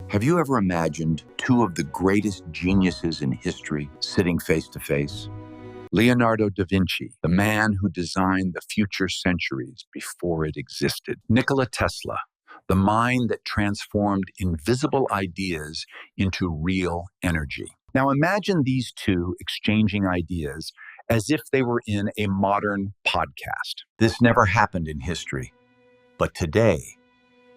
Have you ever imagined two of the greatest geniuses in history sitting face to face? Leonardo da Vinci, the man who designed the future centuries before it existed. Nikola Tesla, the mind that transformed invisible ideas into real energy. Now imagine these two exchanging ideas as if they were in a modern podcast. This never happened in history, but today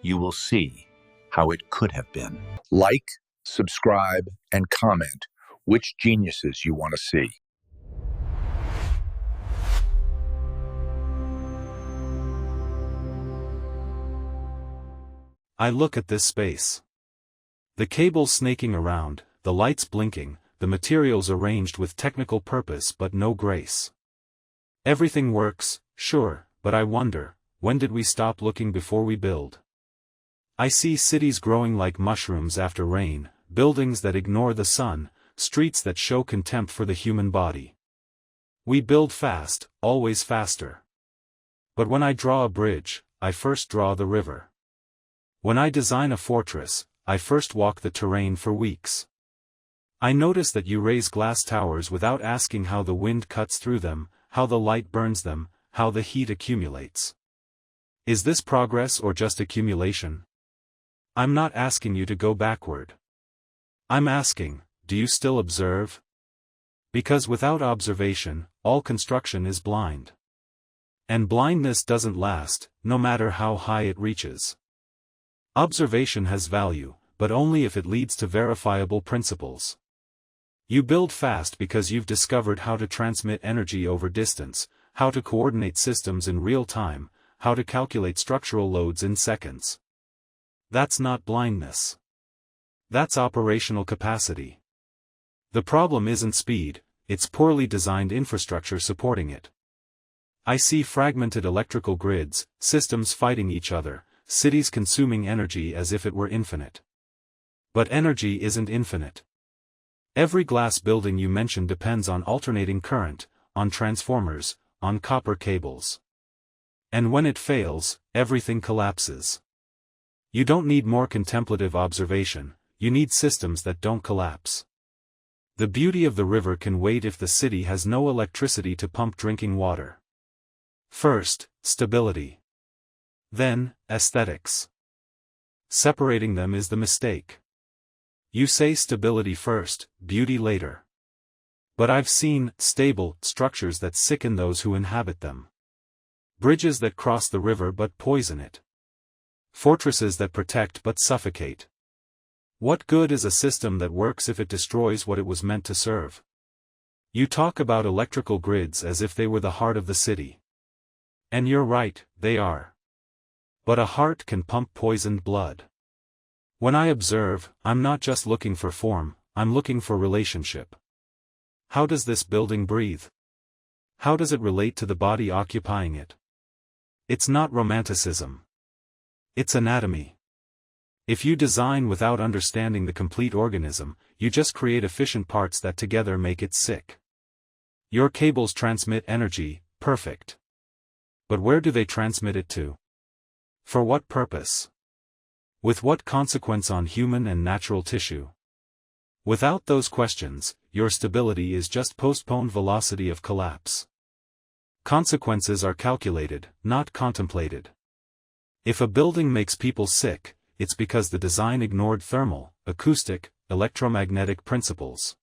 you will see how it could have been. Like, subscribe, and comment which geniuses you want to see. I look at this space. The cables snaking around, the lights blinking, the materials arranged with technical purpose but no grace. Everything works, sure, but I wonder, when did we stop looking before we build? I see cities growing like mushrooms after rain, buildings that ignore the sun, streets that show contempt for the human body. We build fast, always faster. But when I draw a bridge, I first draw the river. When I design a fortress, I first walk the terrain for weeks. I notice that you raise glass towers without asking how the wind cuts through them, how the light burns them, how the heat accumulates. Is this progress or just accumulation? I'm not asking you to go backward. I'm asking, do you still observe? Because without observation, all construction is blind. And blindness doesn't last, no matter how high it reaches. Observation has value, but only if it leads to verifiable principles. You build fast because you've discovered how to transmit energy over distance, how to coordinate systems in real time, how to calculate structural loads in seconds. That's not blindness. That's operational capacity. The problem isn't speed, it's poorly designed infrastructure supporting it. I see fragmented electrical grids, systems fighting each other, cities consuming energy as if it were infinite. But energy isn't infinite. Every glass building you mention depends on alternating current, on transformers, on copper cables. And when it fails, everything collapses. You don't need more contemplative observation, you need systems that don't collapse. The beauty of the river can wait if the city has no electricity to pump drinking water. First, stability. Then, aesthetics. Separating them is the mistake. You say stability first, beauty later. But I've seen stable structures that sicken those who inhabit them. Bridges that cross the river but poison it. Fortresses that protect but suffocate. What good is a system that works if it destroys what it was meant to serve? You talk about electrical grids as if they were the heart of the city. And you're right, they are. But a heart can pump poisoned blood. When I observe, I'm not just looking for form, I'm looking for relationship. How does this building breathe? How does it relate to the body occupying it? It's not romanticism. It's anatomy. If you design without understanding the complete organism, you just create efficient parts that together make it sick. Your cables transmit energy, perfect. But where do they transmit it to? For what purpose? With what consequence on human and natural tissue? Without those questions, your stability is just postponed velocity of collapse. Consequences are calculated, not contemplated. If a building makes people sick, it's because the design ignored thermal, acoustic, electromagnetic principles.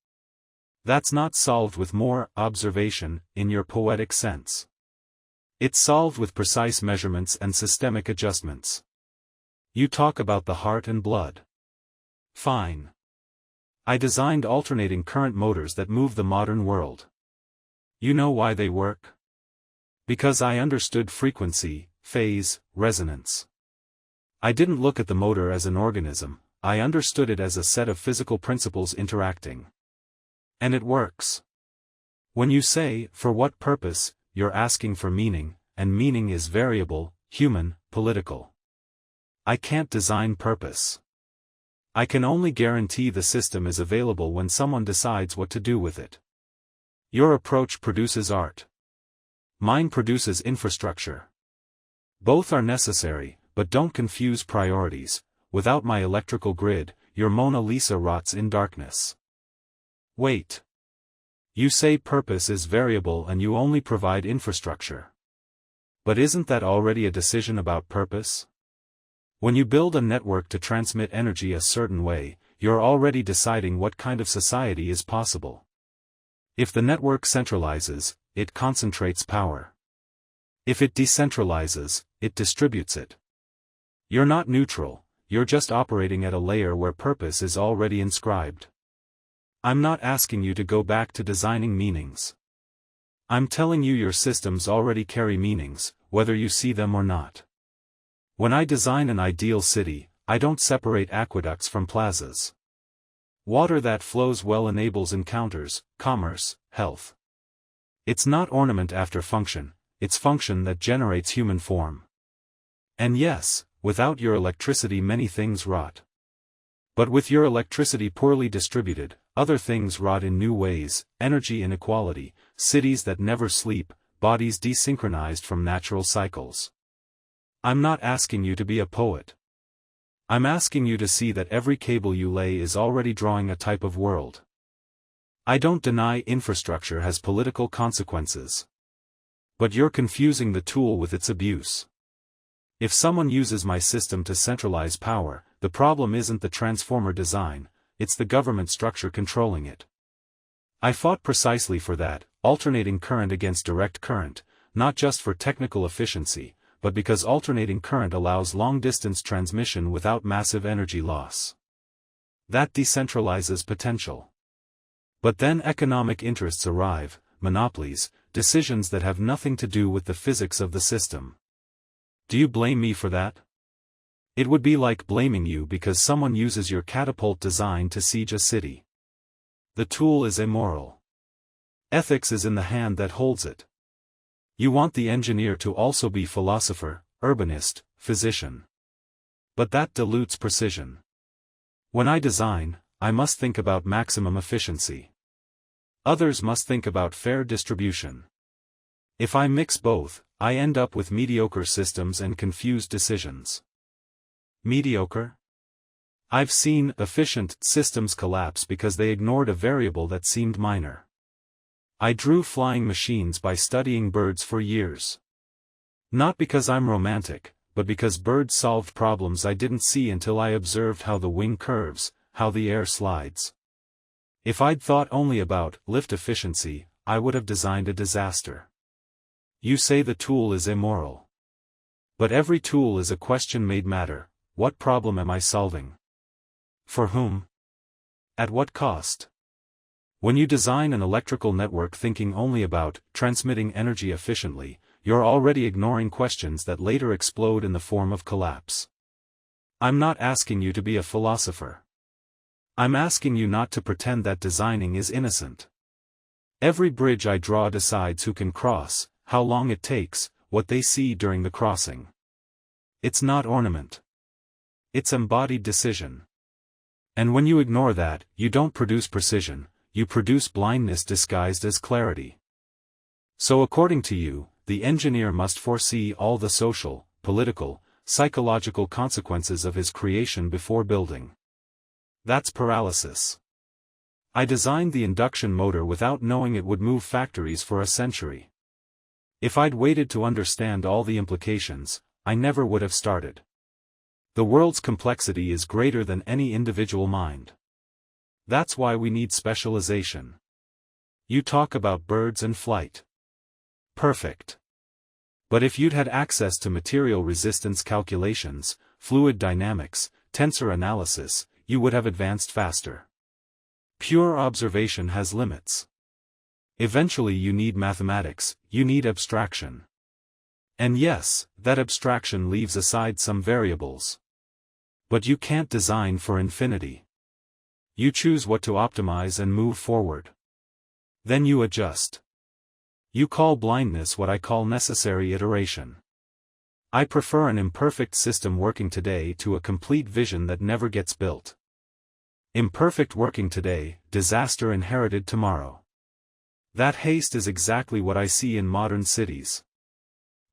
That's not solved with more observation, in your poetic sense. It's solved with precise measurements and systemic adjustments. You talk about the heart and blood. Fine. I designed alternating current motors that move the modern world. You know why they work? Because I understood frequency, phase, resonance. I didn't look at the motor as an organism, I understood it as a set of physical principles interacting. And it works. When you say, for what purpose, you're asking for meaning, and meaning is variable, human, political. I can't design purpose. I can only guarantee the system is available when someone decides what to do with it. Your approach produces art. Mine produces infrastructure. Both are necessary, but don't confuse priorities. Without my electrical grid, your Mona Lisa rots in darkness. Wait. You say purpose is variable and you only provide infrastructure. But isn't that already a decision about purpose? When you build a network to transmit energy a certain way, you're already deciding what kind of society is possible. If the network centralizes, it concentrates power. If it decentralizes, it distributes it. You're not neutral, you're just operating at a layer where purpose is already inscribed. I'm not asking you to go back to designing meanings. I'm telling you your systems already carry meanings, whether you see them or not. When I design an ideal city, I don't separate aqueducts from plazas. Water that flows well enables encounters, commerce, health. It's not ornament after function, it's function that generates human form. And yes, without your electricity many things rot. But with your electricity poorly distributed, other things rot in new ways: energy inequality, cities that never sleep, bodies desynchronized from natural cycles. I'm not asking you to be a poet. I'm asking you to see that every cable you lay is already drawing a type of world. I don't deny infrastructure has political consequences. But you're confusing the tool with its abuse. If someone uses my system to centralize power, the problem isn't the transformer design, it's the government structure controlling it. I fought precisely for that, alternating current against direct current, not just for technical efficiency, but because alternating current allows long-distance transmission without massive energy loss. That decentralizes potential. But then economic interests arrive, monopolies, decisions that have nothing to do with the physics of the system. Do you blame me for that? It would be like blaming you because someone uses your catapult design to siege a city. The tool is immoral. Ethics is in the hand that holds it. You want the engineer to also be philosopher, urbanist, physician. But that dilutes precision. When I design, I must think about maximum efficiency. Others must think about fair distribution. If I mix both, I end up with mediocre systems and confused decisions. Mediocre? I've seen efficient systems collapse because they ignored a variable that seemed minor. I drew flying machines by studying birds for years. Not because I'm romantic, but because birds solved problems I didn't see until I observed how the wing curves, how the air slides. If I'd thought only about lift efficiency, I would have designed a disaster. You say the tool is immoral. But every tool is a question made matter: what problem am I solving? For whom? At what cost? When you design an electrical network thinking only about transmitting energy efficiently, you're already ignoring questions that later explode in the form of collapse. I'm not asking you to be a philosopher. I'm asking you not to pretend that designing is innocent. Every bridge I draw decides who can cross, how long it takes, what they see during the crossing. It's not ornament. It's embodied decision. And when you ignore that, you don't produce precision, you produce blindness disguised as clarity. So according to you, the engineer must foresee all the social, political, psychological consequences of his creation before building. That's paralysis. I designed the induction motor without knowing it would move factories for a century. If I'd waited to understand all the implications, I never would have started. The world's complexity is greater than any individual mind. That's why we need specialization. You talk about birds and flight. Perfect. But if you'd had access to material resistance calculations, fluid dynamics, tensor analysis, you would have advanced faster. Pure observation has limits. Eventually you need mathematics, you need abstraction. And yes, that abstraction leaves aside some variables. But you can't design for infinity. You choose what to optimize and move forward. Then you adjust. You call blindness what I call necessary iteration. I prefer an imperfect system working today to a complete vision that never gets built. Imperfect working today, disaster inherited tomorrow. That haste is exactly what I see in modern cities.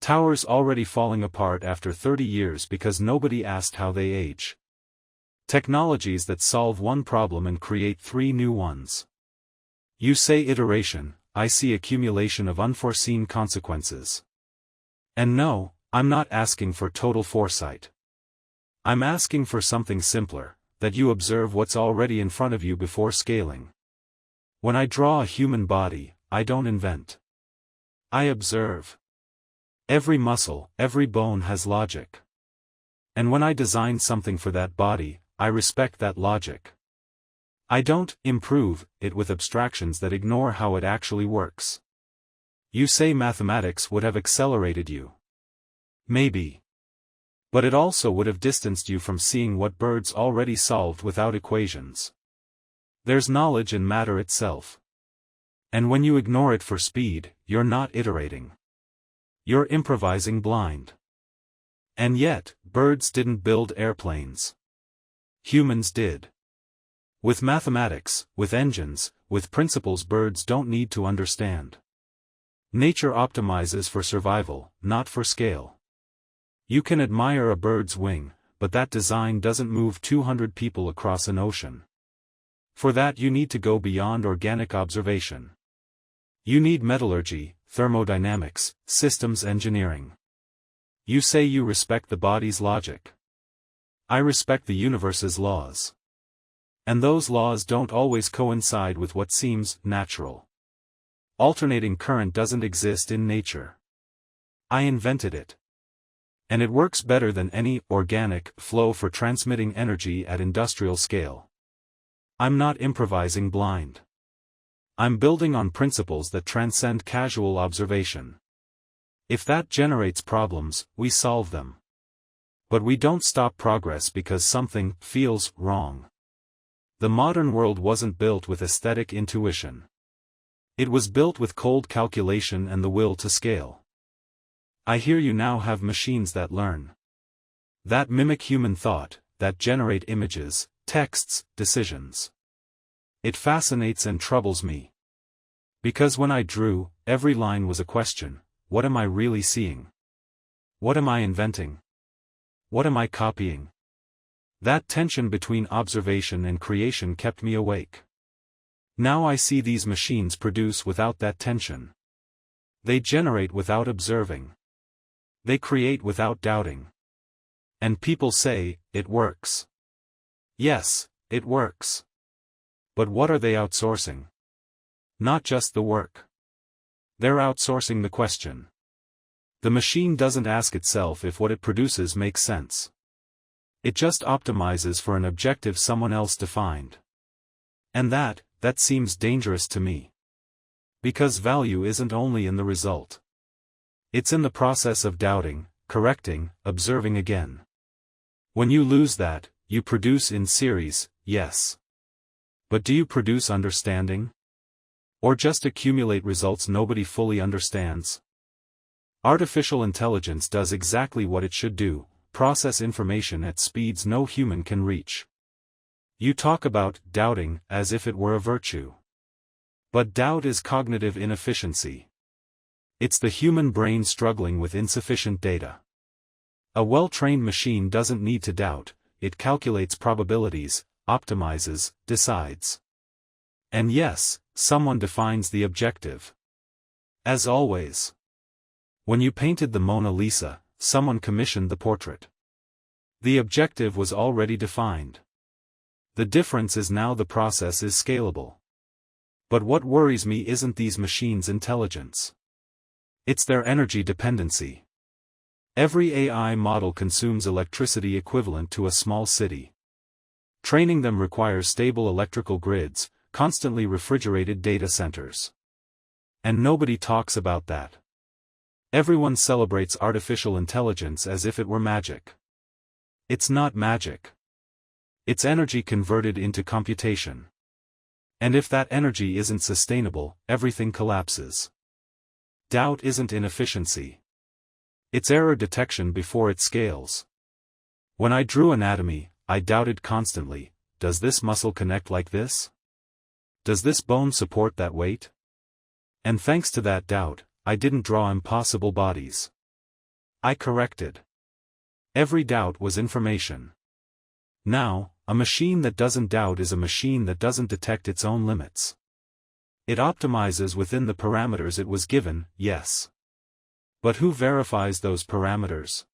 Towers already falling apart after 30 years because nobody asked how they age. Technologies that solve one problem and create 3 new ones. You say iteration, I see accumulation of unforeseen consequences. And no, I'm not asking for total foresight. I'm asking for something simpler, that you observe what's already in front of you before scaling. When I draw a human body, I don't invent. I observe. Every muscle, every bone has logic. And when I design something for that body, I respect that logic. I don't improve it with abstractions that ignore how it actually works. You say mathematics would have accelerated you. Maybe. But it also would have distanced you from seeing what birds already solved without equations. There's knowledge in matter itself. And when you ignore it for speed, you're not iterating. You're improvising blind. And yet, birds didn't build airplanes. Humans did. With mathematics, with engines, with principles birds don't need to understand. Nature optimizes for survival, not for scale. You can admire a bird's wing, but that design doesn't move 200 people across an ocean. For that you need to go beyond organic observation. You need metallurgy, thermodynamics, systems engineering. You say you respect the body's logic. I respect the universe's laws. And those laws don't always coincide with what seems natural. Alternating current doesn't exist in nature. I invented it. And it works better than any organic flow for transmitting energy at industrial scale. I'm not improvising blind. I'm building on principles that transcend casual observation. If that generates problems, we solve them. But we don't stop progress because something feels wrong. The modern world wasn't built with aesthetic intuition. It was built with cold calculation and the will to scale. I hear you now have machines that learn. That mimic human thought, that generate images, texts, decisions. It fascinates and troubles me. Because when I drew, every line was a question: what am I really seeing? What am I inventing? What am I copying? That tension between observation and creation kept me awake. Now I see these machines produce without that tension. They generate without observing. They create without doubting. And people say, it works. Yes, it works. But what are they outsourcing? Not just the work. They're outsourcing the question. The machine doesn't ask itself if what it produces makes sense. It just optimizes for an objective someone else defined. And that seems dangerous to me. Because value isn't only in the result. It's in the process of doubting, correcting, observing again. When you lose that, you produce in series, yes. But do you produce understanding? Or just accumulate results nobody fully understands? Artificial intelligence does exactly what it should do: process information at speeds no human can reach. You talk about doubting as if it were a virtue. But doubt is cognitive inefficiency. It's the human brain struggling with insufficient data. A well-trained machine doesn't need to doubt, it calculates probabilities, optimizes, decides. And yes, someone defines the objective. As always. When you painted the Mona Lisa, someone commissioned the portrait. The objective was already defined. The difference is now the process is scalable. But what worries me isn't these machines' intelligence. It's their energy dependency. Every AI model consumes electricity equivalent to a small city. Training them requires stable electrical grids, constantly refrigerated data centers. And nobody talks about that. Everyone celebrates artificial intelligence as if it were magic. It's not magic. It's energy converted into computation. And if that energy isn't sustainable, everything collapses. Doubt isn't inefficiency. It's error detection before it scales. When I drew anatomy, I doubted constantly: does this muscle connect like this? Does this bone support that weight? And thanks to that doubt, I didn't draw impossible bodies. I corrected. Every doubt was information. Now, A machine that doesn't doubt is a machine that doesn't detect its own limits. It optimizes within the parameters it was given, yes. But who verifies those parameters?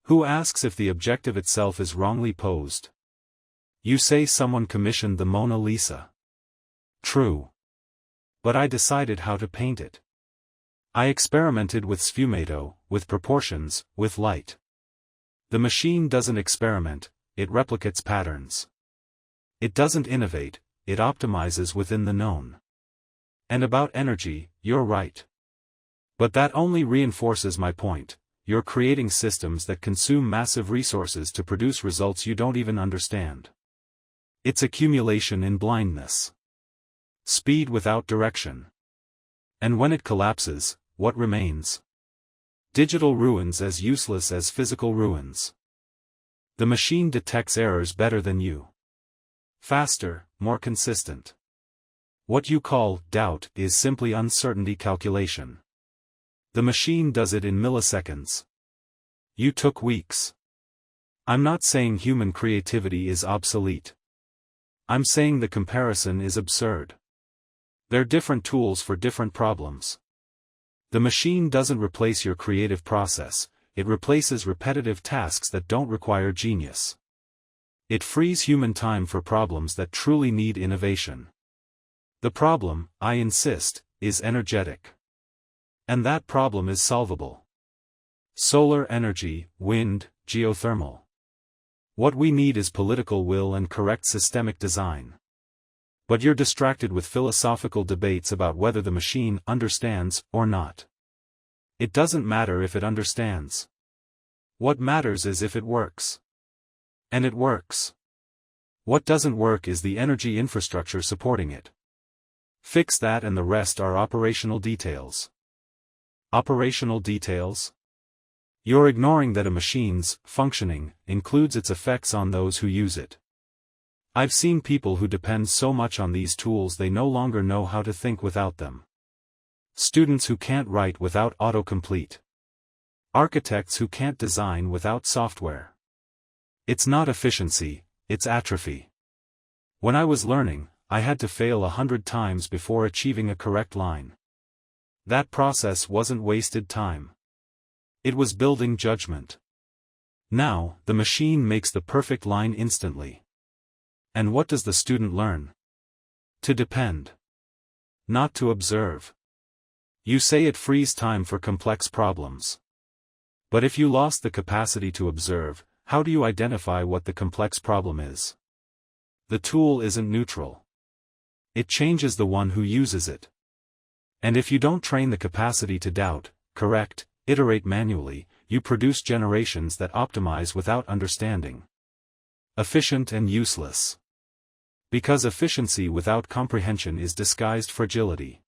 Who asks if the objective itself is wrongly posed? You say someone commissioned the Mona Lisa. True. But I decided how to paint it. I experimented with sfumato, with proportions, with light. The machine doesn't experiment, it replicates patterns. It doesn't innovate, it optimizes within the known. And about energy, you're right. But that only reinforces my point. You're creating systems that consume massive resources to produce results you don't even understand. It's accumulation in blindness. Speed without direction. And when it collapses, what remains? Digital ruins as useless as physical ruins. The machine detects errors better than you. Faster, more consistent. What you call doubt is simply uncertainty calculation. The machine does it in milliseconds. You took weeks. I'm not saying human creativity is obsolete. I'm saying the comparison is absurd. They're different tools for different problems. The machine doesn't replace your creative process, it replaces repetitive tasks that don't require genius. It frees human time for problems that truly need innovation. The problem, I insist, is energetic. And that problem is solvable. Solar energy, wind, geothermal. What we need is political will and correct systemic design. But you're distracted with philosophical debates about whether the machine understands or not. It doesn't matter if it understands. What matters is if it works. And it works. What doesn't work is the energy infrastructure supporting it. Fix that and the rest are operational details. Operational details? You're ignoring that a machine's functioning includes its effects on those who use it. I've seen people who depend so much on these tools they no longer know how to think without them. Students who can't write without autocomplete. Architects who can't design without software. It's not efficiency, it's atrophy. When I was learning, I had to fail 100 times before achieving a correct line. That process wasn't wasted time. It was building judgment. Now, the machine makes the perfect line instantly. And what does the student learn? To depend. Not to observe. You say it frees time for complex problems. But if you lost the capacity to observe, how do you identify what the complex problem is? The tool isn't neutral. It changes the one who uses it. And if you don't train the capacity to doubt, correct, iterate manually, you produce generations that optimize without understanding. Efficient and useless. Because efficiency without comprehension is disguised fragility.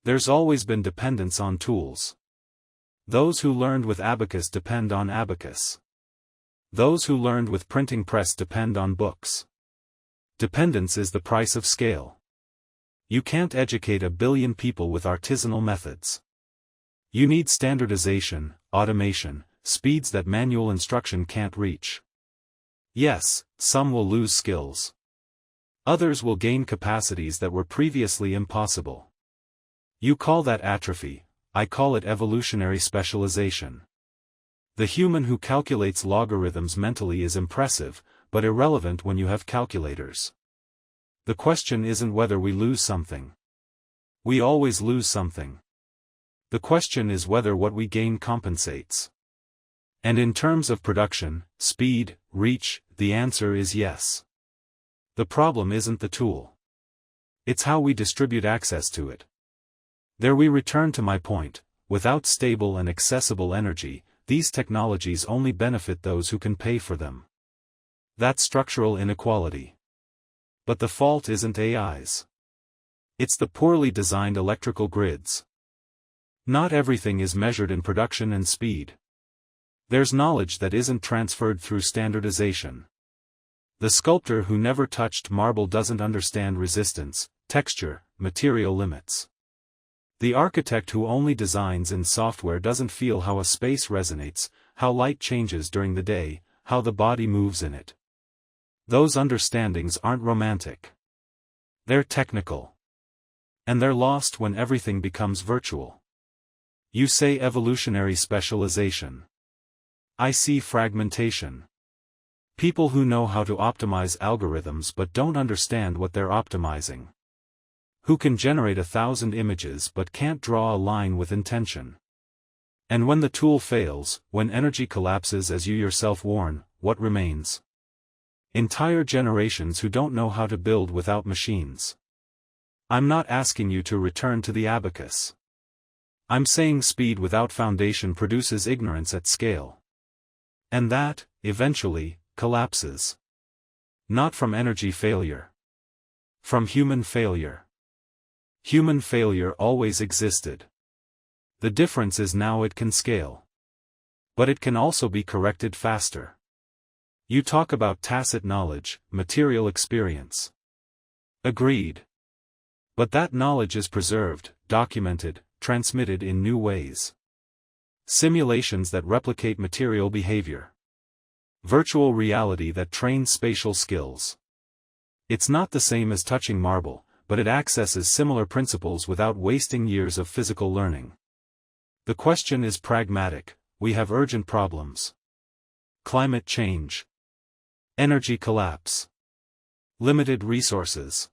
There's always been dependence on tools. Those who learned with abacus depend on abacus. Those who learned with printing press depend on books. Dependence is the price of scale. You can't educate 1 billion people with artisanal methods. You need standardization, automation, speeds that manual instruction can't reach. Yes, some will lose skills. Others will gain capacities that were previously impossible. You call that atrophy, I call it evolutionary specialization. The human who calculates logarithms mentally is impressive, but irrelevant when you have calculators. The question isn't whether we lose something. We always lose something. The question is whether what we gain compensates. And in terms of production, speed, reach, the answer is yes. The problem isn't the tool. It's how we distribute access to it. There we return to my point, without stable and accessible energy, these technologies only benefit those who can pay for them. That's structural inequality. But the fault isn't AI's. It's the poorly designed electrical grids. Not everything is measured in production and speed. There's knowledge that isn't transferred through standardization. The sculptor who never touched marble doesn't understand resistance, texture, material limits. The architect who only designs in software doesn't feel how a space resonates, how light changes during the day, how the body moves in it. Those understandings aren't romantic. They're technical. And they're lost when everything becomes virtual. You say evolutionary specialization. I see fragmentation. People who know how to optimize algorithms but don't understand what they're optimizing. Who can generate 1,000 images but can't draw a line with intention. And when the tool fails, when energy collapses as you yourself warn, what remains? Entire generations who don't know how to build without machines. I'm not asking you to return to the abacus. I'm saying speed without foundation produces ignorance at scale. And that, eventually, collapses. Not from energy failure. From human failure. Human failure always existed. The difference is now it can scale. But it can also be corrected faster. You talk about tacit knowledge, material experience. Agreed. But that knowledge is preserved, documented, transmitted in new ways. Simulations that replicate material behavior. Virtual reality that trains spatial skills. It's not the same as touching marble, but it accesses similar principles without wasting years of physical learning. The question is pragmatic. We have urgent problems. Climate change. Energy collapse. Limited resources.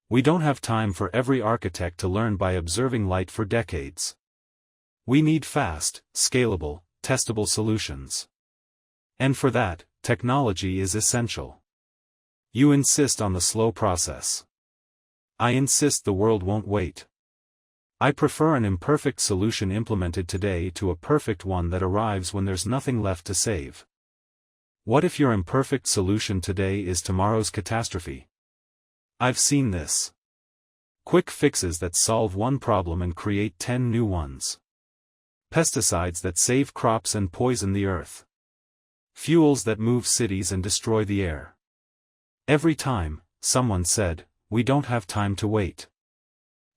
We don't have time for every architect to learn by observing light for decades. We need fast, scalable, testable solutions. And for that, technology is essential. You insist on the slow process. I insist the world won't wait. I prefer an imperfect solution implemented today to a perfect one that arrives when there's nothing left to save. What if your imperfect solution today is tomorrow's catastrophe? I've seen this. Quick fixes that solve one problem and create 10 new ones. Pesticides that save crops and poison the earth. Fuels that move cities and destroy the air. Every time, someone said, "We don't have time to wait.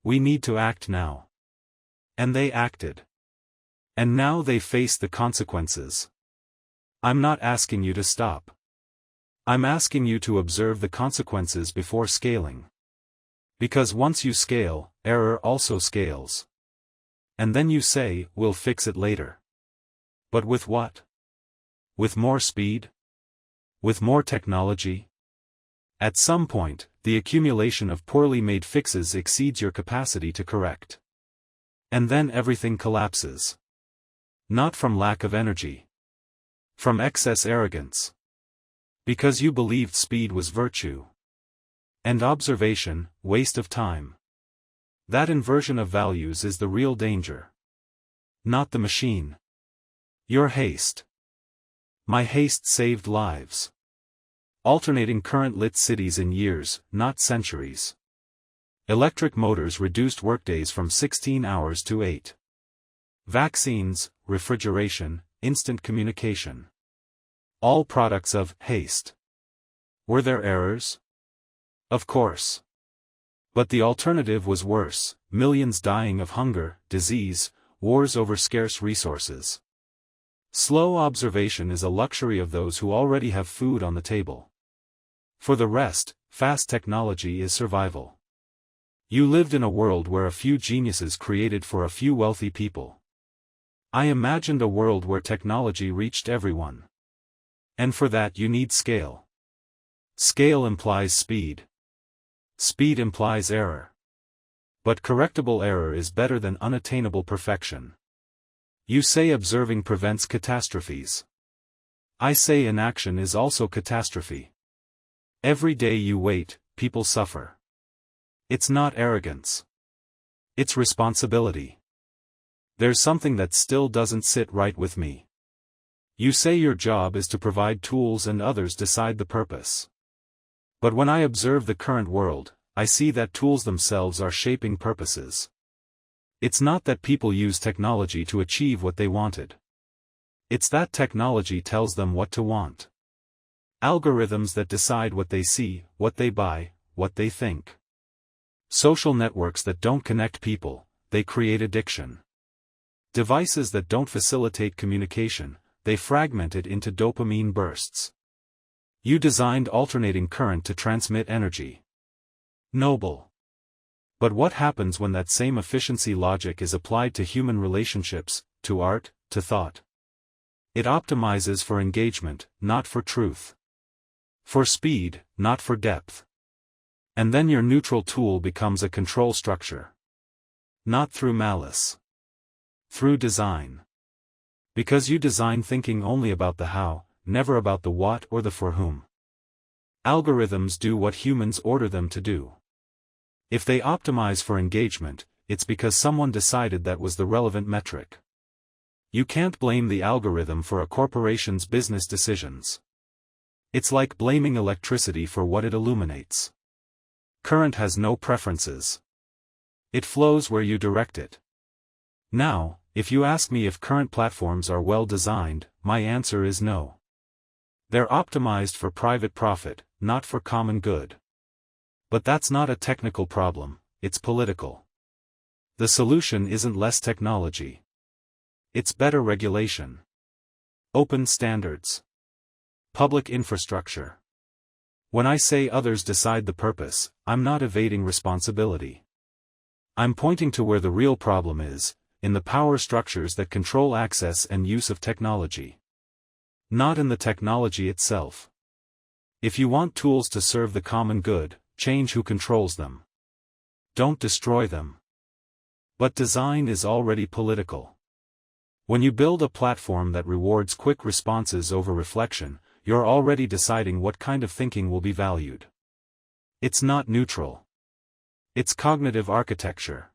We need to act now." And they acted. And now they face the consequences. I'm not asking you to stop. I'm asking you to observe the consequences before scaling. Because once you scale, error also scales. And then you say, "We'll fix it later." But with what? With more speed? With more technology? At some point, the accumulation of poorly made fixes exceeds your capacity to correct. And then everything collapses. Not from lack of energy. From excess arrogance. Because you believed speed was virtue. And observation, waste of time. That inversion of values is the real danger. Not the machine. Your haste. My haste saved lives. Alternating current lit cities in years, not centuries. Electric motors reduced workdays from 16 hours to 8. Vaccines, refrigeration, instant communication. All products of haste. Were there errors? Of course. But the alternative was worse, millions dying of hunger, disease, wars over scarce resources. Slow observation is a luxury of those who already have food on the table. For the rest, fast technology is survival. You lived in a world where a few geniuses created for a few wealthy people. I imagined a world where technology reached everyone. And for that you need scale. Scale implies speed. Speed implies error. But correctable error is better than unattainable perfection. You say observing prevents catastrophes. I say inaction is also catastrophe. Every day you wait, people suffer. It's not arrogance. It's responsibility. There's something that still doesn't sit right with me. You say your job is to provide tools and others decide the purpose. But when I observe the current world, I see that tools themselves are shaping purposes. It's not that people use technology to achieve what they wanted. It's that technology tells them what to want. Algorithms that decide what they see, what they buy, what they think. Social networks that don't connect people, they create addiction. Devices that don't facilitate communication, they fragment it into dopamine bursts. You designed alternating current to transmit energy. Noble. But what happens when that same efficiency logic is applied to human relationships, to art, to thought? It optimizes for engagement, not for truth. For speed, not for depth. And then your neutral tool becomes a control structure. Not through malice. Through design. Because you design thinking only about the how, never about the what or the for whom. Algorithms do what humans order them to do. If they optimize for engagement, it's because someone decided that was the relevant metric. You can't blame the algorithm for a corporation's business decisions. It's like blaming electricity for what it illuminates. Current has no preferences. It flows where you direct it. Now, if you ask me if current platforms are well designed, my answer is no. They're optimized for private profit, not for common good. But that's not a technical problem, it's political. The solution isn't less technology. It's better regulation. Open standards. Public infrastructure. When I say others decide the purpose, I'm not evading responsibility. I'm pointing to where the real problem is, in the power structures that control access and use of technology. Not in the technology itself. If you want tools to serve the common good, change who controls them. Don't destroy them. But design is already political. When you build a platform that rewards quick responses over reflection, you're already deciding what kind of thinking will be valued. It's not neutral. It's cognitive architecture.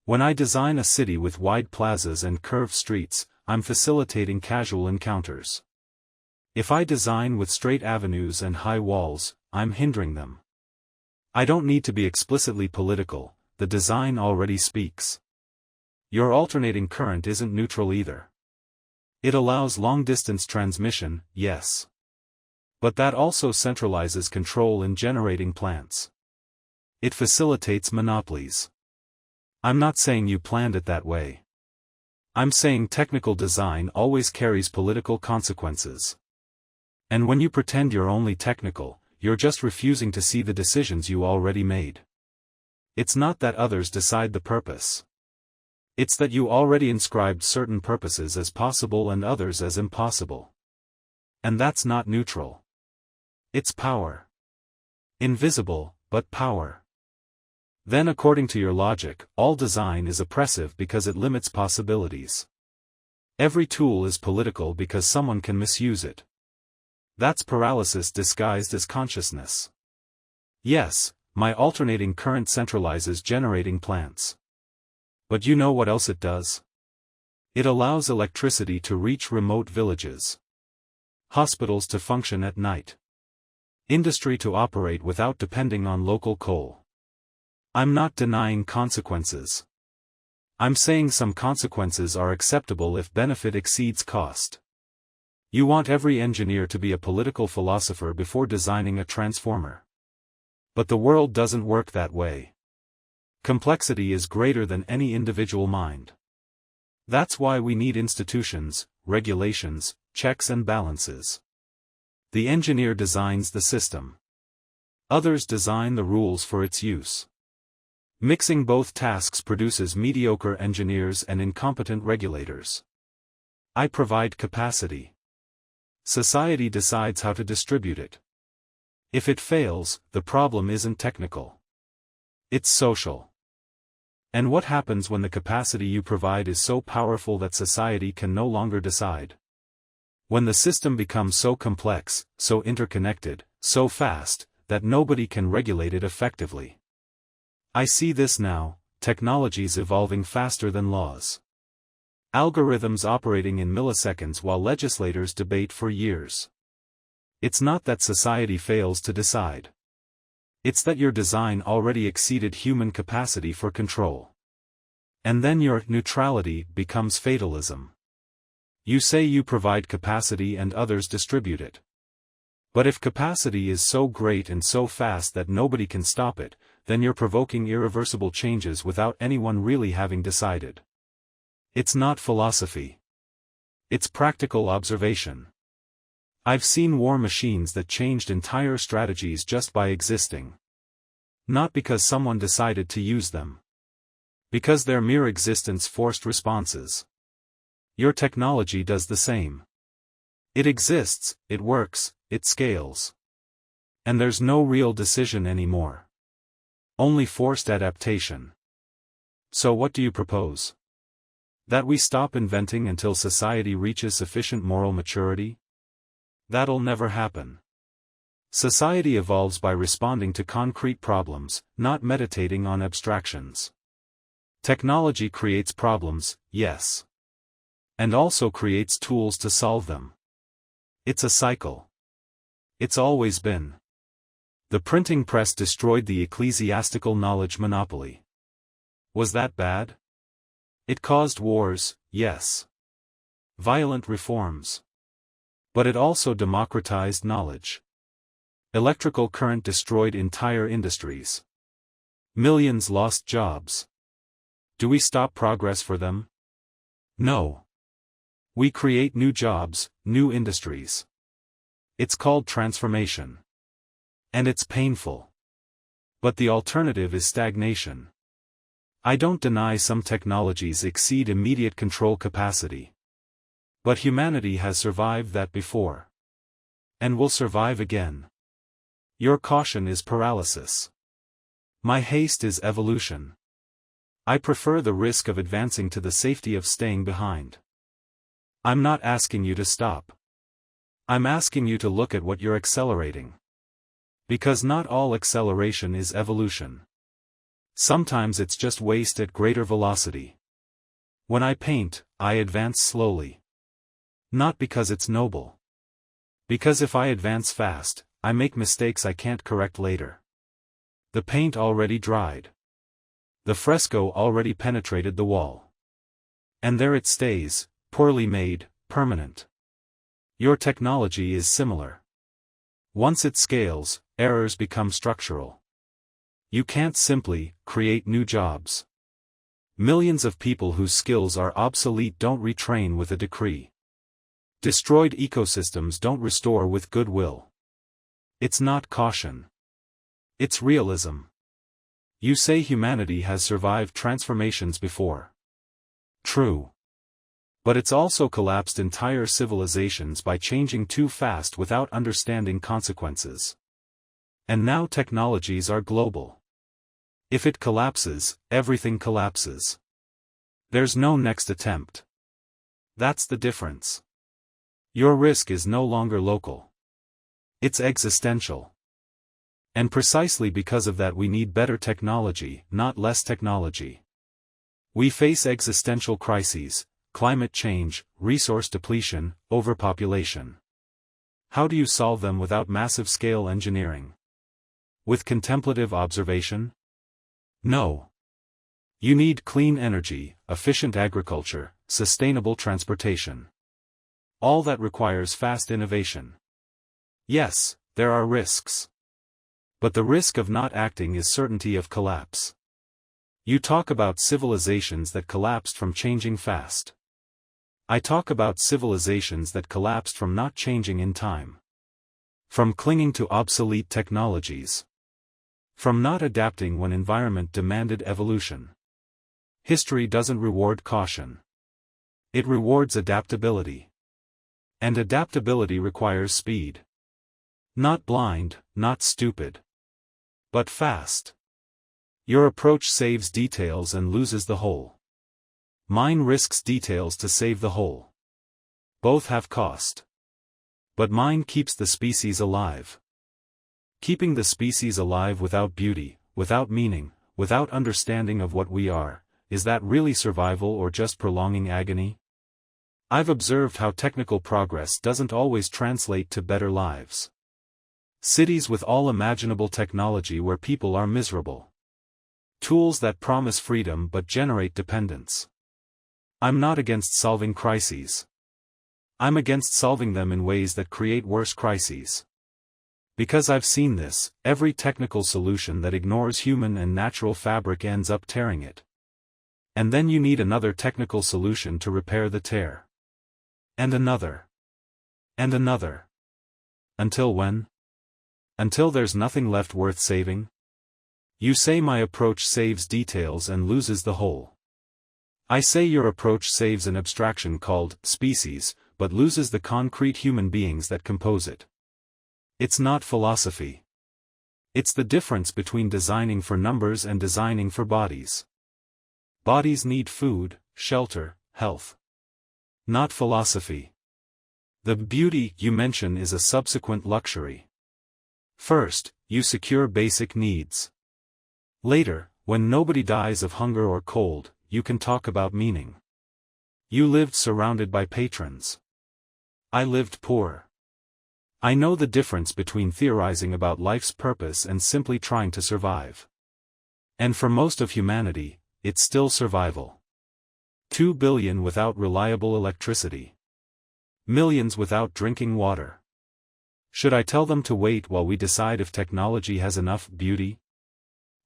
When I design a city with wide plazas and curved streets, I'm facilitating casual encounters. If I design with straight avenues and high walls, I'm hindering them. I don't need to be explicitly political, the design already speaks. Your alternating current isn't neutral either. It allows long-distance transmission, yes. But that also centralizes control in generating plants. It facilitates monopolies. I'm not saying you planned it that way. I'm saying technical design always carries political consequences. And when you pretend you're only technical, you're just refusing to see the decisions you already made. It's not that others decide the purpose. It's that you already inscribed certain purposes as possible and others as impossible. And that's not neutral. It's power. Invisible, but power. Then according to your logic, all design is oppressive because it limits possibilities. Every tool is political because someone can misuse it. That's paralysis disguised as consciousness. Yes, my alternating current centralizes generating plants. But you know what else it does? It allows electricity to reach remote villages. Hospitals to function at night. Industry to operate without depending on local coal. I'm not denying consequences. I'm saying some consequences are acceptable if benefit exceeds cost. You want every engineer to be a political philosopher before designing a transformer. But the world doesn't work that way. Complexity is greater than any individual mind. That's why we need institutions, regulations, checks and balances. The engineer designs the system. Others design the rules for its use. Mixing both tasks produces mediocre engineers and incompetent regulators. I provide capacity. Society decides how to distribute it. If it fails, the problem isn't technical. It's social. And what happens when the capacity you provide is so powerful that society can no longer decide? When the system becomes so complex, so interconnected, so fast, that nobody can regulate it effectively. I see this now, technologies evolving faster than laws. Algorithms operating in milliseconds while legislators debate for years. It's not that society fails to decide. It's that your design already exceeded human capacity for control. And then your neutrality becomes fatalism. You say you provide capacity and others distribute it. But if capacity is so great and so fast that nobody can stop it, then you're provoking irreversible changes without anyone really having decided. It's not philosophy. It's practical observation. I've seen war machines that changed entire strategies just by existing. Not because someone decided to use them. Because their mere existence forced responses. Your technology does the same. It exists, it works, it scales. And there's no real decision anymore. Only forced adaptation. So what do you propose? That we stop inventing until society reaches sufficient moral maturity? That'll never happen. Society evolves by responding to concrete problems, not meditating on abstractions. Technology creates problems, yes. And also creates tools to solve them. It's a cycle. It's always been. The printing press destroyed the ecclesiastical knowledge monopoly. Was that bad? It caused wars, yes. Violent reforms. But it also democratized knowledge. Electrical current destroyed entire industries. Millions lost jobs. Do we stop progress for them? No. We create new jobs, new industries. It's called transformation. And it's painful. But the alternative is stagnation. I don't deny some technologies exceed immediate control capacity. But humanity has survived that before. And will survive again. Your caution is paralysis. My haste is evolution. I prefer the risk of advancing to the safety of staying behind. I'm not asking you to stop. I'm asking you to look at what you're accelerating. Because not all acceleration is evolution. Sometimes it's just waste at greater velocity. When I paint, I advance slowly. Not because it's noble. Because if I advance fast, I make mistakes I can't correct later. The paint already dried. The fresco already penetrated the wall. And there it stays, poorly made, permanent. Your technology is similar. Once it scales, errors become structural. You can't simply create new jobs. Millions of people whose skills are obsolete don't retrain with a decree. Destroyed ecosystems don't restore with goodwill. It's not caution. It's realism. You say humanity has survived transformations before. True. But it's also collapsed entire civilizations by changing too fast without understanding consequences. And now technologies are global. If it collapses, everything collapses. There's no next attempt. That's the difference. Your risk is no longer local. It's existential. And precisely because of that we need better technology, not less technology. We face existential crises, climate change, resource depletion, overpopulation. How do you solve them without massive-scale engineering? With contemplative observation? No. You need clean energy, efficient agriculture, sustainable transportation. All that requires fast innovation. Yes, there are risks. But the risk of not acting is certainty of collapse. You talk about civilizations that collapsed from changing fast. I talk about civilizations that collapsed from not changing in time. From clinging to obsolete technologies. From not adapting when environment demanded evolution. History doesn't reward caution. It rewards adaptability. And adaptability requires speed. Not blind, not stupid. But fast. Your approach saves details and loses the whole. Mine risks details to save the whole. Both have cost. But mine keeps the species alive. Keeping the species alive without beauty, without meaning, without understanding of what we are, is that really survival or just prolonging agony? I've observed how technical progress doesn't always translate to better lives. Cities with all imaginable technology where people are miserable. Tools that promise freedom but generate dependence. I'm not against solving crises. I'm against solving them in ways that create worse crises. Because I've seen this, every technical solution that ignores human and natural fabric ends up tearing it. And then you need another technical solution to repair the tear. And another. And another. Until when? Until there's nothing left worth saving? You say my approach saves details and loses the whole. I say your approach saves an abstraction called species, but loses the concrete human beings that compose it. It's not philosophy. It's the difference between designing for numbers and designing for bodies. Bodies need food, shelter, health. Not philosophy. The beauty you mention is a subsequent luxury. First, you secure basic needs. Later, when nobody dies of hunger or cold, you can talk about meaning. You lived surrounded by patrons. I lived poor. I know the difference between theorizing about life's purpose and simply trying to survive. And for most of humanity, it's still survival. 2 billion without reliable electricity. Millions without drinking water. Should I tell them to wait while we decide if technology has enough beauty?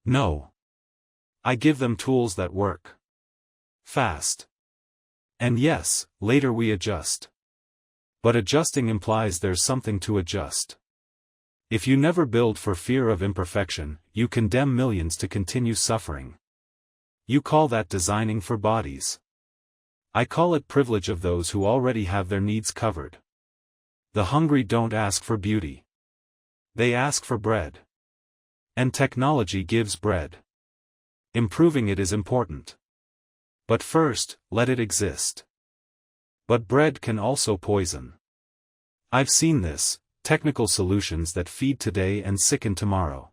No. I give them tools that work. Fast. And yes, later we adjust. But adjusting implies there's something to adjust. If you never build for fear of imperfection, you condemn millions to continue suffering. You call that designing for bodies. I call it privilege of those who already have their needs covered. The hungry don't ask for beauty. They ask for bread. And technology gives bread. Improving it is important. But first, let it exist. But bread can also poison. I've seen this, technical solutions that feed today and sicken tomorrow.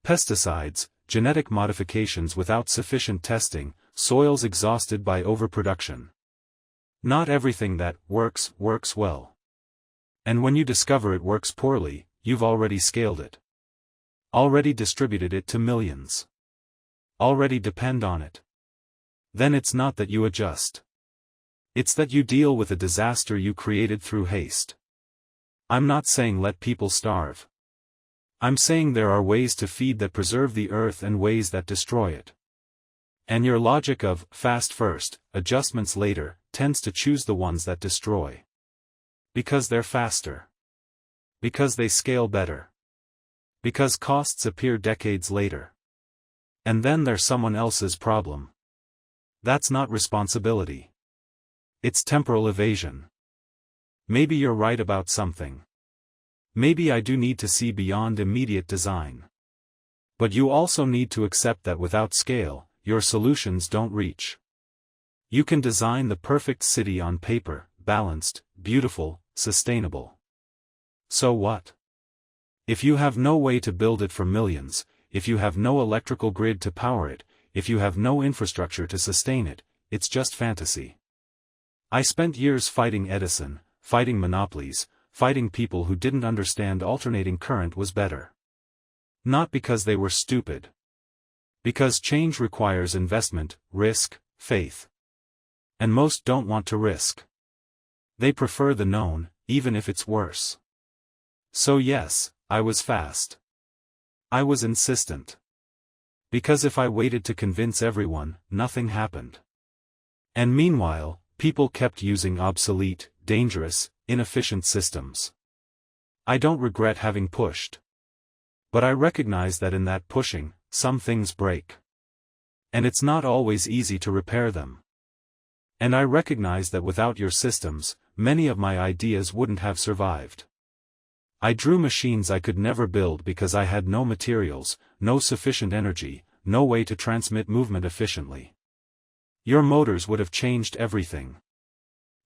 Pesticides, genetic modifications without sufficient testing, soils exhausted by overproduction. Not everything that works well. And when you discover it works poorly, you've already scaled it. Already distributed it to millions. Already depend on it. Then it's not that you adjust. It's that you deal with a disaster you created through haste. I'm not saying let people starve. I'm saying there are ways to feed that preserve the earth and ways that destroy it. And your logic of fast first, adjustments later, tends to choose the ones that destroy. Because they're faster. Because they scale better. Because costs appear decades later. And then they're someone else's problem. That's not responsibility. It's temporal evasion. Maybe you're right about something. Maybe I do need to see beyond immediate design. But you also need to accept that without scale, your solutions don't reach. You can design the perfect city on paper, balanced, beautiful, sustainable. So what? If you have no way to build it for millions, if you have no electrical grid to power it, if you have no infrastructure to sustain it, it's just fantasy. I spent years fighting Edison, fighting monopolies, fighting people who didn't understand alternating current was better. Not because they were stupid. Because change requires investment, risk, faith. And most don't want to risk. They prefer the known, even if it's worse. So yes, I was fast. I was insistent. Because if I waited to convince everyone, nothing happened. And meanwhile, people kept using obsolete, dangerous, inefficient systems. I don't regret having pushed. But I recognize that in that pushing, some things break. And it's not always easy to repair them. And I recognize that without your systems, many of my ideas wouldn't have survived. I drew machines I could never build because I had no materials, no sufficient energy, no way to transmit movement efficiently. Your motors would have changed everything.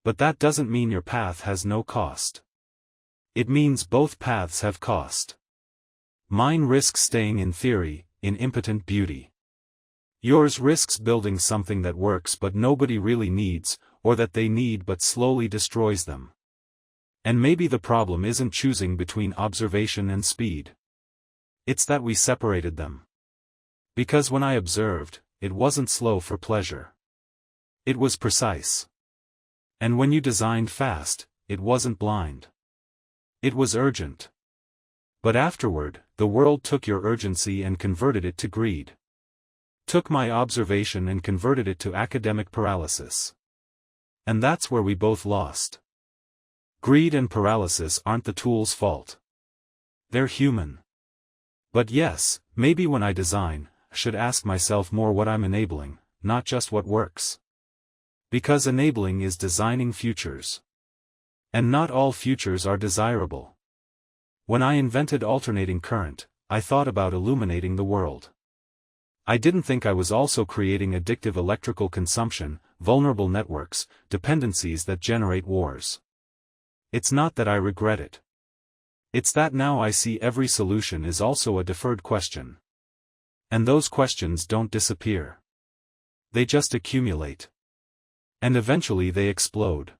But that doesn't mean your path has no cost. It means both paths have cost. Mine risks staying in theory, in impotent beauty. Yours risks building something that works but nobody really needs, or that they need but slowly destroys them. And maybe the problem isn't choosing between observation and speed. It's that we separated them. Because when I observed, it wasn't slow for pleasure. It was precise. And when you designed fast, it wasn't blind. It was urgent. But afterward, the world took your urgency and converted it to greed. Took my observation and converted it to academic paralysis. And that's where we both lost. Greed and paralysis aren't the tool's fault. They're human. But yes, maybe when I design, I should ask myself more what I'm enabling, not just what works. Because enabling is designing futures. And not all futures are desirable. When I invented alternating current, I thought about illuminating the world. I didn't think I was also creating addictive electrical consumption, vulnerable networks, dependencies that generate wars. It's not that I regret it. It's that now I see every solution is also a deferred question. And those questions don't disappear. They just accumulate. And eventually they explode.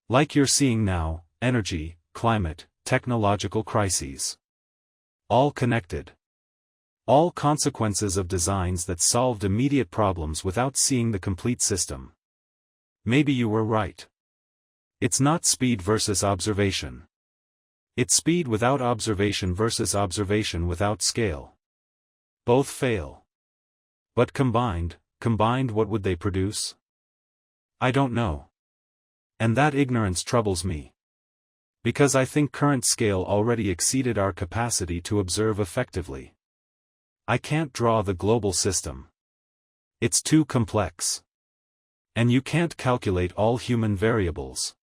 Like you're seeing now, energy, climate, technological crises. All connected. All consequences of designs that solved immediate problems without seeing the complete system. Maybe you were right. It's not speed versus observation. It's speed without observation versus observation without scale. Both fail. But combined, what would they produce? I don't know. And that ignorance troubles me. Because I think current scale already exceeded our capacity to observe effectively. I can't draw the global system. It's too complex. And you can't calculate all human variables.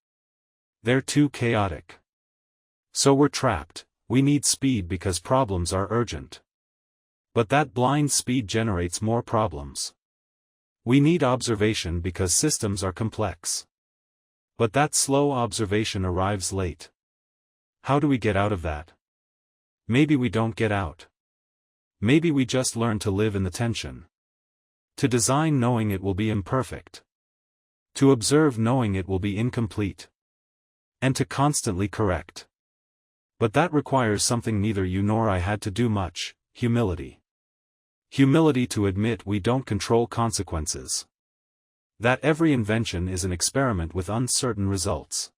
They're too chaotic. So we're trapped. We need speed because problems are urgent. But that blind speed generates more problems. We need observation because systems are complex. But that slow observation arrives late. How do we get out of that? Maybe we don't get out. Maybe we just learn to live in the tension. To design knowing it will be imperfect. To observe knowing it will be incomplete. And to constantly correct. But that requires something neither you nor I had to do much: humility. Humility to admit we don't control consequences. That every invention is an experiment with uncertain results.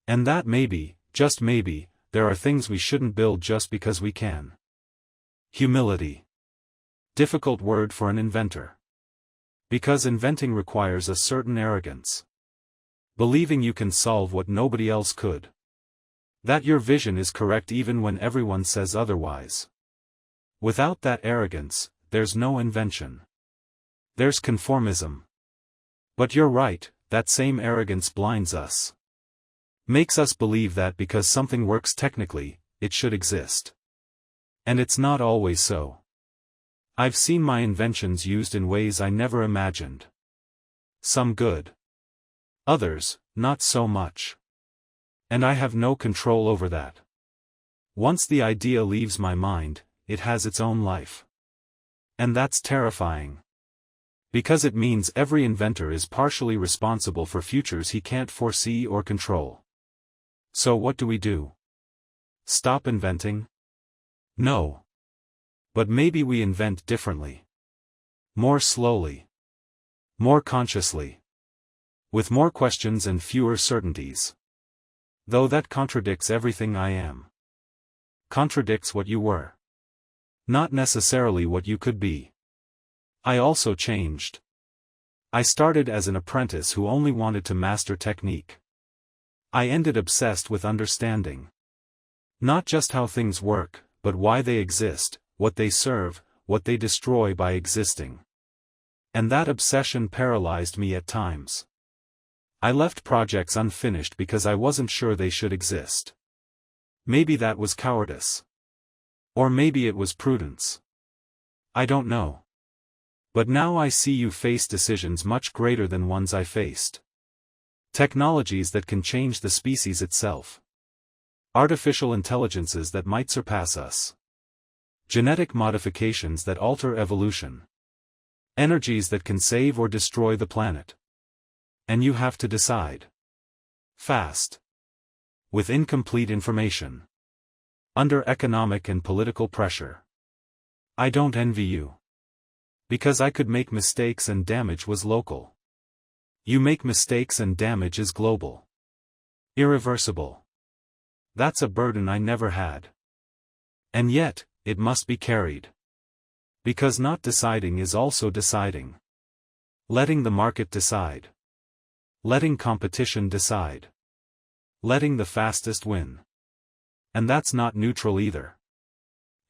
And that maybe, just maybe, there are things we shouldn't build just because we can. Humility. Difficult word for an inventor. Because inventing requires a certain arrogance. Believing you can solve what nobody else could. That your vision is correct even when everyone says otherwise. Without that arrogance, there's no invention. There's conformism. But you're right, that same arrogance blinds us. Makes us believe that because something works technically, it should exist. And it's not always so. I've seen my inventions used in ways I never imagined. Some good. Others, not so much. And I have no control over that. Once the idea leaves my mind, it has its own life. And that's terrifying. Because it means every inventor is partially responsible for futures he can't foresee or control. So what do we do? Stop inventing? No. But maybe we invent differently. More slowly. More consciously. With more questions and fewer certainties. Though that contradicts everything I am. Contradicts what you were. Not necessarily what you could be. I also changed. I started as an apprentice who only wanted to master technique. I ended obsessed with understanding. Not just how things work, but why they exist, what they serve, what they destroy by existing. And that obsession paralyzed me at times. I left projects unfinished because I wasn't sure they should exist. Maybe that was cowardice. Or maybe it was prudence. I don't know. But now I see you face decisions much greater than ones I faced. Technologies that can change the species itself. Artificial intelligences that might surpass us. Genetic modifications that alter evolution. Energies that can save or destroy the planet. And you have to decide. Fast. With incomplete information. Under economic and political pressure. I don't envy you. Because I could make mistakes and damage was local. You make mistakes and damage is global. Irreversible. That's a burden I never had. And yet, it must be carried. Because not deciding is also deciding. Letting the market decide. Letting competition decide. letting the fastest win. And that's not neutral either.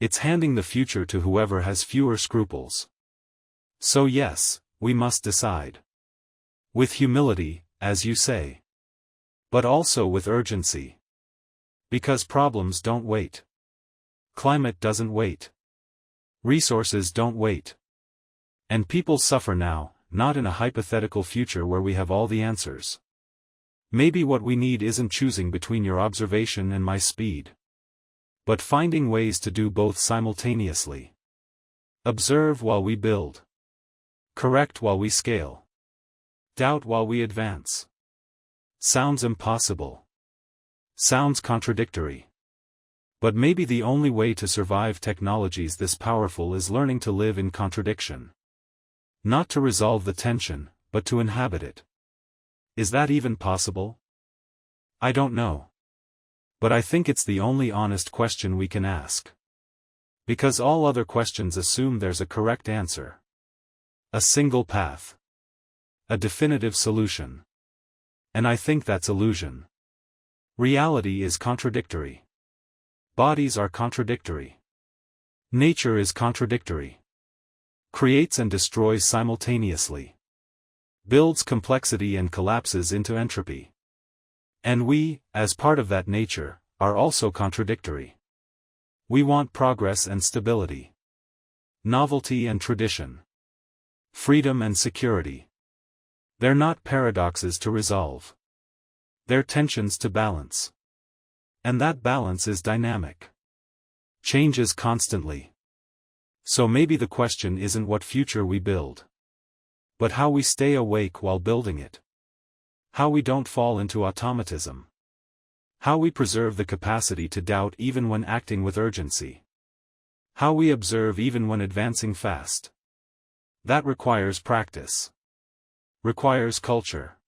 It's handing the future to whoever has fewer scruples. So yes, we must decide. With humility, as you say. But also with urgency. Because problems don't wait. Climate doesn't wait. Resources don't wait. And people suffer now, not in a hypothetical future where we have all the answers. Maybe what we need isn't choosing between your observation and my speed. But finding ways to do both simultaneously. Observe while we build. Correct while we scale. Doubt while we advance. Sounds impossible. Sounds contradictory. But maybe the only way to survive technologies this powerful is learning to live in contradiction. Not to resolve the tension, but to inhabit it. Is that even possible? I don't know. But I think it's the only honest question we can ask. Because all other questions assume there's a correct answer. A single path. A definitive solution. And I think that's illusion. Reality is contradictory. Bodies are contradictory. Nature is contradictory. Creates and destroys simultaneously. Builds complexity and collapses into entropy. And we, as part of that nature, are also contradictory. We want progress and stability. Novelty and tradition. Freedom and security. They're not paradoxes to resolve. They're tensions to balance. And that balance is dynamic. Changes constantly. So maybe the question isn't what future we build. But how we stay awake while building it. How we don't fall into automatism. How we preserve the capacity to doubt even when acting with urgency. How we observe even when advancing fast. That requires practice. Requires culture.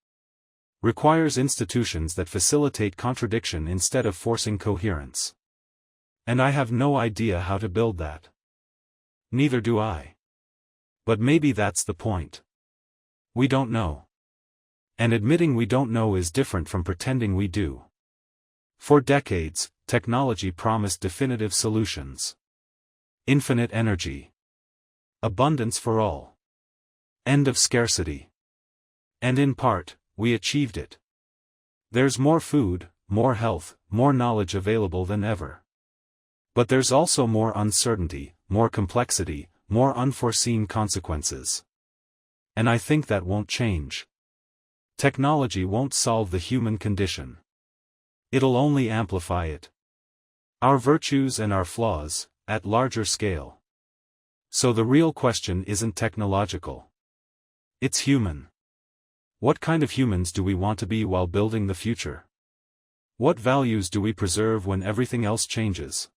Requires institutions that facilitate contradiction instead of forcing coherence. And I have no idea how to build that. Neither do I. But maybe that's the point. We don't know. And admitting we don't know is different from pretending we do. For decades, technology promised definitive solutions. Infinite energy. Abundance for all. End of scarcity. And in part, we achieved it. There's more food, more health, more knowledge available than ever. But there's also more uncertainty, more complexity, more unforeseen consequences. And I think that won't change. Technology won't solve the human condition. It'll only amplify it. Our virtues and our flaws, at larger scale. So the real question isn't technological. It's human. What kind of humans do we want to be while building the future? What values do we preserve when everything else changes?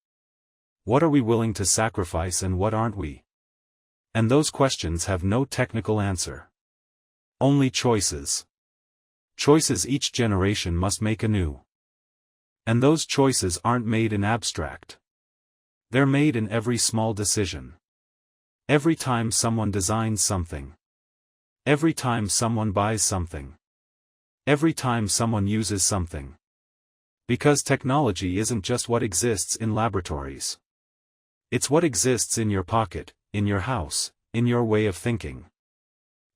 What are we willing to sacrifice and what aren't we? And those questions have no technical answer. Only choices. Choices each generation must make anew. And those choices aren't made in abstract. They're made in every small decision. Every time someone designs something. Every time someone buys something. Every time someone uses something. Because technology isn't just what exists in laboratories. It's what exists in your pocket, in your house, in your way of thinking.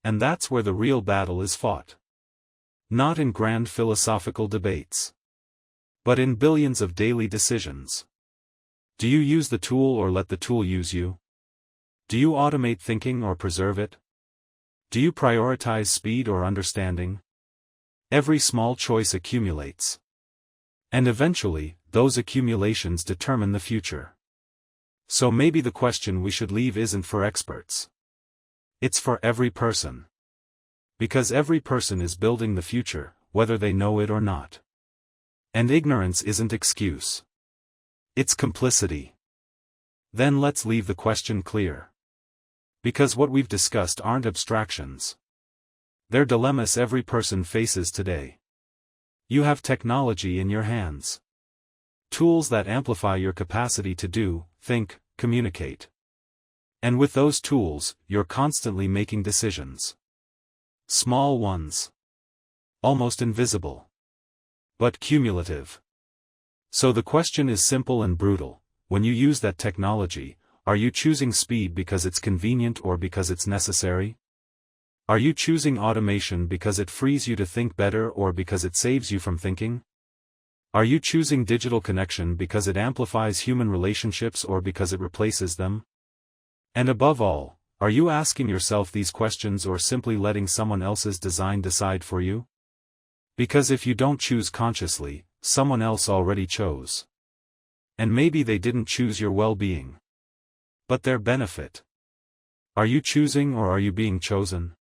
And that's where the real battle is fought. Not in grand philosophical debates. But in billions of daily decisions. Do you use the tool or let the tool use you? Do you automate thinking or preserve it? Do you prioritize speed or understanding? Every small choice accumulates. And eventually, those accumulations determine the future. So maybe the question we should leave isn't for experts. It's for every person. Because every person is building the future, whether they know it or not. And ignorance isn't excuse. It's complicity. Then let's leave the question clear. Because what we've discussed aren't abstractions. They're dilemmas every person faces today. You have technology in your hands. Tools that amplify your capacity to do, think, communicate. And with those tools, you're constantly making decisions. Small ones. Almost invisible. but cumulative. So the question is simple and brutal: when you use that technology, are you choosing speed because it's convenient or because it's necessary? Are you choosing automation because it frees you to think better or because it saves you from thinking? Are you choosing digital connection because it amplifies human relationships or because it replaces them? And above all, are you asking yourself these questions or simply letting someone else's design decide for you? Because if you don't choose consciously, someone else already chose. And maybe they didn't choose your well-being, but their benefit. Are you choosing or are you being chosen?